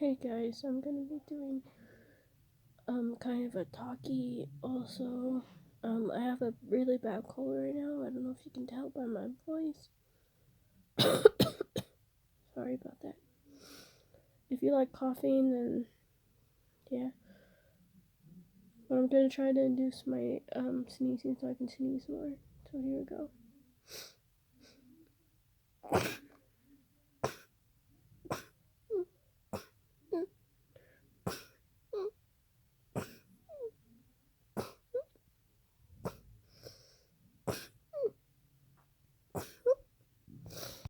Hey guys, I'm gonna be doing kind of a talkie also. I have a really bad cold right now. I don't know if you can tell by my voice. Sorry about that. If you like coughing, then yeah. But I'm gonna try to induce my sneezing so I can sneeze more. So here we go.